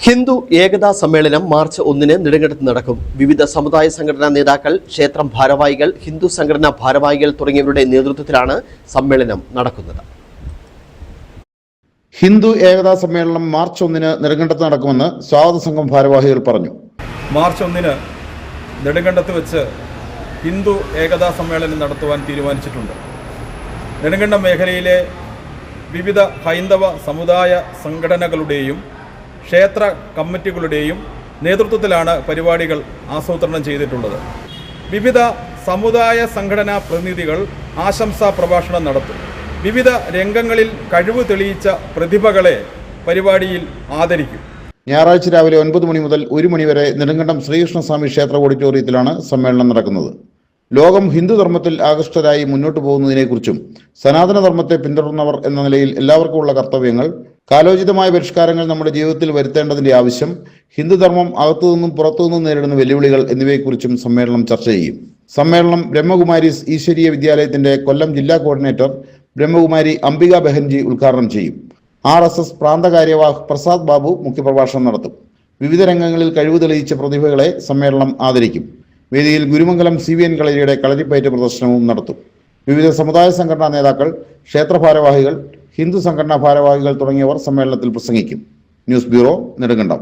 ഹിന്ദു ഏകതാ സമ്മേളനം മാർച്ച് 1 നെടുങ്കണ്ടത്ത് നടക്കും. വിവിധ സമുദായ സംഘടനാ നേതാക്കൾ, ക്ഷേത്രം ഭാരവാഹികൾ, ഹിന്ദു സംഘടനാ ഭാരവാഹികൾ തുടങ്ങിയവരുടെ നേതൃത്വത്തിലാണ് സമ്മേളനം നടക്കുന്നത്. ഹിന്ദു ഏകതാ സമ്മേളനം മാർച്ച് 1 നെടുങ്കണ്ടത്ത് നടക്കുമെന്ന് സ്വാഗത സംഘം ഭാരവാഹികൾ പറഞ്ഞു. മാർച്ച് 1 നെടുങ്കണ്ടത്ത് വെച്ച് ഹിന്ദു ഏകതാ സമ്മേളനം നടത്തുവാൻ തീരുമാനിച്ചിട്ടുണ്ട്. നെടുങ്കണ്ടം മേഖലയിലെ വിവിധ ഹൈന്ദവ സമുദായ സംഘടനകളുടെയും ക്ഷേത്ര കമ്മിറ്റികളുടെയും നേതൃത്വത്തിലാണ് പരിപാടികൾ ആസൂത്രണം ചെയ്തിട്ടുള്ളത്. വിവിധ സമുദായ സംഘടനാ പ്രതിനിധികൾ ആശംസാ പ്രഭാഷണം നടത്തും. വിവിധ രംഗങ്ങളിൽ കഴിവ് തെളിയിച്ച പ്രതിഭകളെ പരിപാടിയിൽ ആദരിക്കും. ഞായറാഴ്ച രാവിലെ 9 മണി മുതൽ 1 മണി വരെ നെടുങ്കണ്ടം ശ്രീകൃഷ്ണസ്വാമി ക്ഷേത്ര ഓഡിറ്റോറിയത്തിലാണ് സമ്മേളനം നടക്കുന്നത്. ലോകം ഹിന്ദുധർമ്മത്തിൽ ആകൃഷ്ടരായി മുന്നോട്ടു പോകുന്നതിനെക്കുറിച്ചും സനാതനധർമ്മത്തെ പിന്തുടർന്നവർ എന്ന നിലയിൽ എല്ലാവർക്കുമുള്ള കർത്തവ്യങ്ങൾ, കാലോചിതമായ പരിഷ്കാരങ്ങൾ നമ്മുടെ ജീവിതത്തിൽ വരുത്തേണ്ടതിന്റെ ആവശ്യം, ഹിന്ദുധർമ്മം അകത്തുനിന്നും പുറത്തുനിന്നും നേരിടുന്ന വെല്ലുവിളികൾ എന്നിവയെക്കുറിച്ചും സമ്മേളനം ചർച്ച ചെയ്യും. സമ്മേളനം ബ്രഹ്മകുമാരീസ് ഈശ്വരീയ വിദ്യാലയത്തിന്റെ കൊല്ലം ജില്ലാ കോർഡിനേറ്റർ ബ്രഹ്മകുമാരി അംബിക ബെഹൻജി ഉദ്ഘാടനം ചെയ്യും. RSS പ്രാന്തകാര്യവാഹ് പ്രസാദ് ബാബു മുഖ്യപ്രഭാഷണം നടത്തും. വിവിധ രംഗങ്ങളിൽ കഴിവ് തെളിയിച്ച പ്രതിഭകളെ സമ്മേളനം ആദരിക്കും. വേദിയിൽ ഗുരുമംഗലം CVN കളരിയുടെ കളരിപ്പയറ്റ് പ്രദർശനവും നടത്തും. വിവിധ സമുദായ സംഘടനാ നേതാക്കൾ, ക്ഷേത്ര ഭാരവാഹികൾ, ഹിന്ദു സംഘടനാ ഭാരവാഹികൾ തുടങ്ങിയവർ സമ്മേളനത്തിൽ പ്രസംഗിക്കും. News bureau, Nedumkandam.